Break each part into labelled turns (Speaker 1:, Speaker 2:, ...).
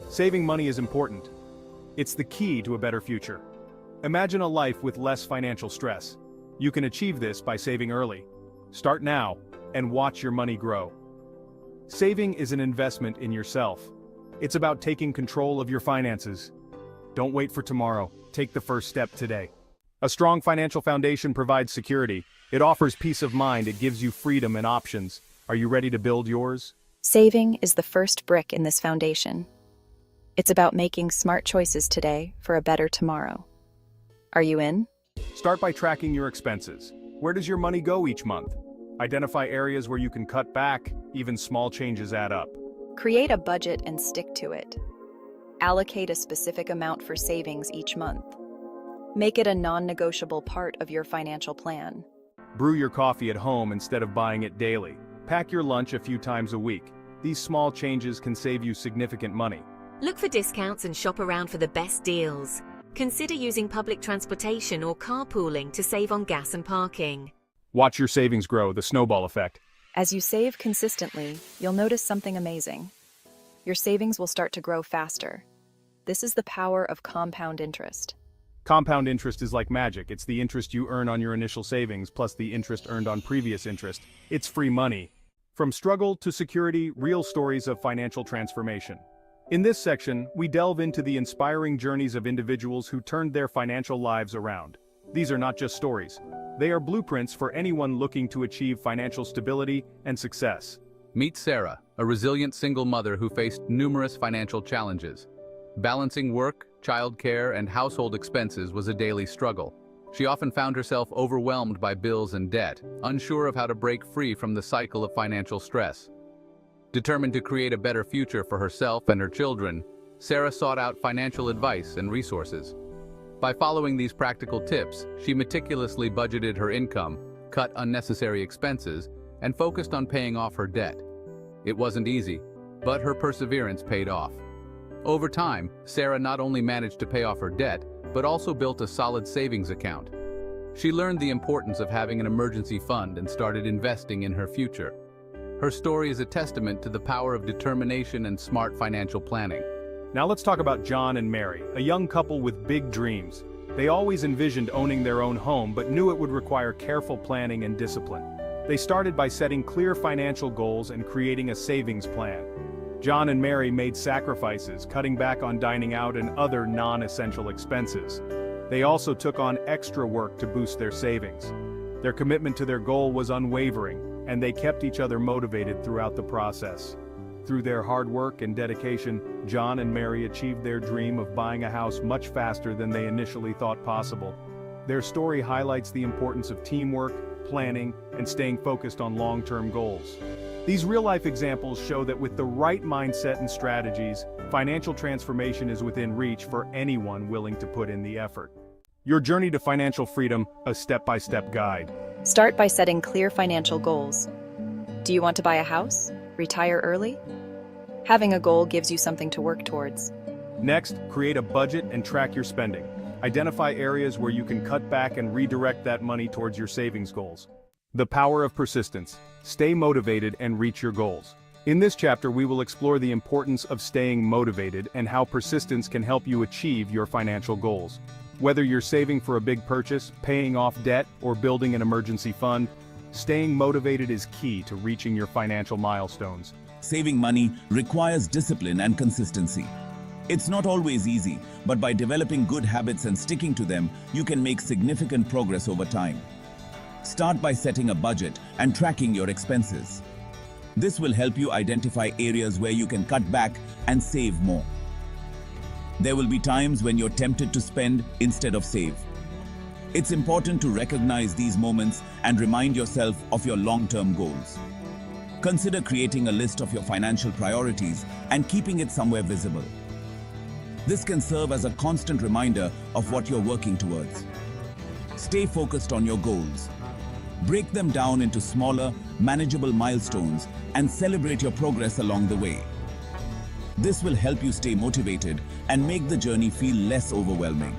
Speaker 1: Saving money is important. It's the key to a better future. Imagine a life with less financial stress. You can achieve this by saving early. Start now and watch your money grow. Saving is an investment in yourself. It's about taking control of your finances. Don't wait for tomorrow. Take the first step today. A strong financial foundation provides security. It offers peace of mind. It gives you freedom and options. Are you ready to build yours?
Speaker 2: Saving is the first brick in this foundation. It's about making smart choices today for a better tomorrow. Are you in?
Speaker 1: Start by tracking your expenses. Where does your money go each month? Identify areas where you can cut back. Even small changes add up.
Speaker 2: Create a budget and stick to it. Allocate a specific amount for savings each month. Make it a non-negotiable part of your financial plan.
Speaker 1: Brew your coffee at home instead of buying it daily. Pack your lunch a few times a week. These small changes can save you significant money.
Speaker 3: Look for discounts and shop around for the best deals. Consider using public transportation or carpooling to save on gas and parking.
Speaker 1: Watch your savings grow, the snowball effect.
Speaker 2: As you save consistently, you'll notice something amazing. Your savings will start to grow faster. This is the power of compound interest.
Speaker 1: Compound interest is like magic. It's the interest you earn on your initial savings plus the interest earned on previous interest. It's free money. From struggle to security, real stories of financial transformation. In this section, we delve into the inspiring journeys of individuals who turned their financial lives around. These are not just stories. They are blueprints for anyone looking to achieve financial stability and success.
Speaker 4: Meet Sarah, a resilient single mother who faced numerous financial challenges. Balancing work, childcare, and household expenses was a daily struggle. She often found herself overwhelmed by bills and debt, unsure of how to break free from the cycle of financial stress. Determined to create a better future for herself and her children, Sarah sought out financial advice and resources. By following these practical tips, she meticulously budgeted her income, cut unnecessary expenses, and focused on paying off her debt. It wasn't easy, but her perseverance paid off. Over time, Sarah not only managed to pay off her debt, but also built a solid savings account. She learned the importance of having an emergency fund and started investing in her future. Her story is a testament to the power of determination and smart financial planning.
Speaker 1: Now let's talk about John and Mary, a young couple with big dreams. They always envisioned owning their own home, but knew it would require careful planning and discipline. They started by setting clear financial goals and creating a savings plan. John and Mary made sacrifices, cutting back on dining out and other non-essential expenses. They also took on extra work to boost their savings. Their commitment to their goal was unwavering, and they kept each other motivated throughout the process. Through their hard work and dedication, John and Mary achieved their dream of buying a house much faster than they initially thought possible. Their story highlights the importance of teamwork, planning, and staying focused on long-term goals. These real-life examples show that with the right mindset and strategies, financial transformation is within reach for anyone willing to put in the effort. Your journey to financial freedom, a step-by-step guide.
Speaker 2: Start by setting clear financial goals. Do you want to buy a house? Retire early? Having a goal gives you something to work towards.
Speaker 1: Next, create a budget and track your spending. Identify areas where you can cut back and redirect that money towards your savings goals. The power of persistence. Stay motivated and reach your goals. In this chapter, we will explore the importance of staying motivated and how persistence can help you achieve your financial goals. Whether you're saving for a big purchase, paying off debt, or building an emergency fund, staying motivated is key to reaching your financial milestones.
Speaker 5: Saving money requires discipline and consistency. It's not always easy, but by developing good habits and sticking to them, you can make significant progress over time. Start by setting a budget and tracking your expenses. This will help you identify areas where you can cut back and save more. There will be times when you're tempted to spend instead of save. It's important to recognize these moments and remind yourself of your long-term goals. Consider creating a list of your financial priorities and keeping it somewhere visible. This can serve as a constant reminder of what you're working towards. Stay focused on your goals. Break them down into smaller, manageable milestones and celebrate your progress along the way. This will help you stay motivated and make the journey feel less overwhelming.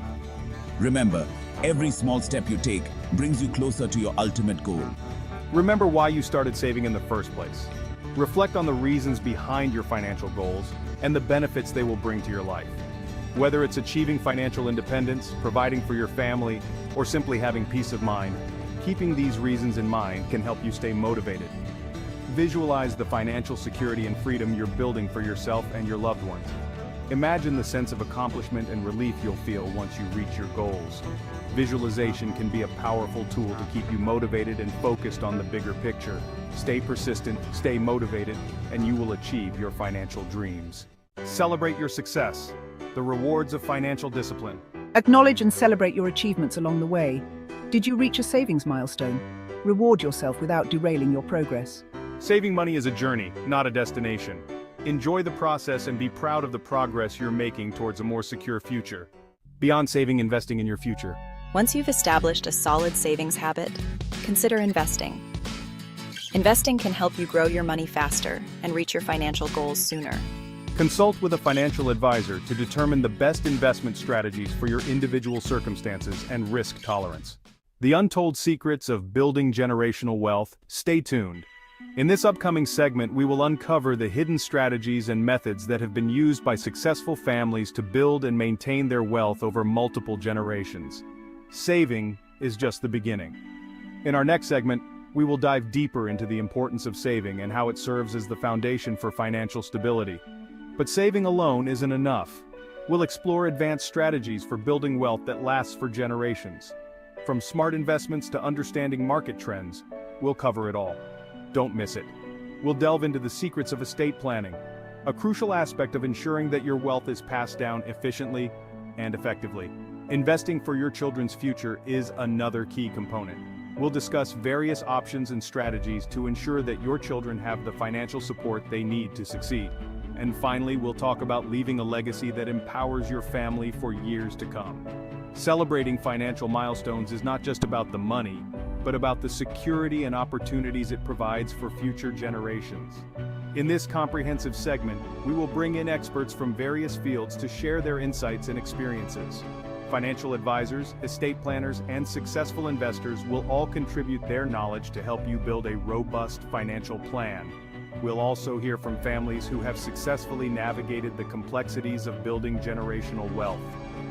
Speaker 5: Remember, every small step you take brings you closer to your ultimate goal.
Speaker 1: Remember why you started saving in the first place. Reflect on the reasons behind your financial goals and the benefits they will bring to your life. Whether it's achieving financial independence, providing for your family, or simply having peace of mind, keeping these reasons in mind can help you stay motivated. Visualize the financial security and freedom you're building for yourself and your loved ones. Imagine the sense of accomplishment and relief you'll feel once you reach your goals. Visualization can be a powerful tool to keep you motivated and focused on the bigger picture. Stay persistent, stay motivated, and you will achieve your financial dreams. Celebrate your success. The rewards of financial discipline.
Speaker 6: Acknowledge and celebrate your achievements along the way. Did you reach a savings milestone? Reward yourself without derailing your progress.
Speaker 1: Saving money is a journey, not a destination. Enjoy the process and be proud of the progress you're making towards a more secure future. Beyond saving, investing in your future.
Speaker 2: Once you've established a solid savings habit, consider investing. Investing can help you grow your money faster and reach your financial goals sooner.
Speaker 1: Consult with a financial advisor to determine the best investment strategies for your individual circumstances and risk tolerance. The untold secrets of building generational wealth. Stay tuned. In this upcoming segment, we will uncover the hidden strategies and methods that have been used by successful families to build and maintain their wealth over multiple generations. Saving is just the beginning. In our next segment, we will dive deeper into the importance of saving and how it serves as the foundation for financial stability. But saving alone isn't enough. We'll explore advanced strategies for building wealth that lasts for generations. From smart investments to understanding market trends, we'll cover it all. Don't miss it. We'll delve into the secrets of estate planning, a crucial aspect of ensuring that your wealth is passed down efficiently and effectively. Investing for your children's future is another key component. We'll discuss various options and strategies to ensure that your children have the financial support they need to succeed. And finally, we'll talk about leaving a legacy that empowers your family for years to come. Celebrating financial milestones is not just about the money, but about the security and opportunities it provides for future generations. In this comprehensive segment, we will bring in experts from various fields to share their insights and experiences. Financial advisors, estate planners, and successful investors will all contribute their knowledge to help you build a robust financial plan. We'll also hear from families who have successfully navigated the complexities of building generational wealth.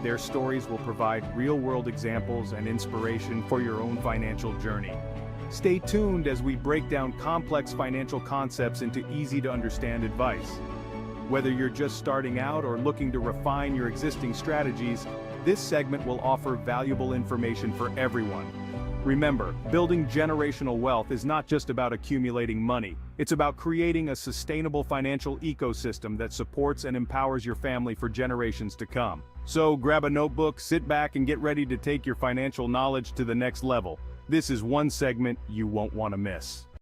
Speaker 1: Their stories will provide real-world examples and inspiration for your own financial journey. Stay tuned as we break down complex financial concepts into easy-to-understand advice. Whether you're just starting out or looking to refine your existing strategies, this segment will offer valuable information for everyone. Remember, building generational wealth is not just about accumulating money. It's about creating a sustainable financial ecosystem that supports and empowers your family for generations to come. So grab a notebook, sit back, and get ready to take your financial knowledge to the next level. This is one segment you won't want to miss.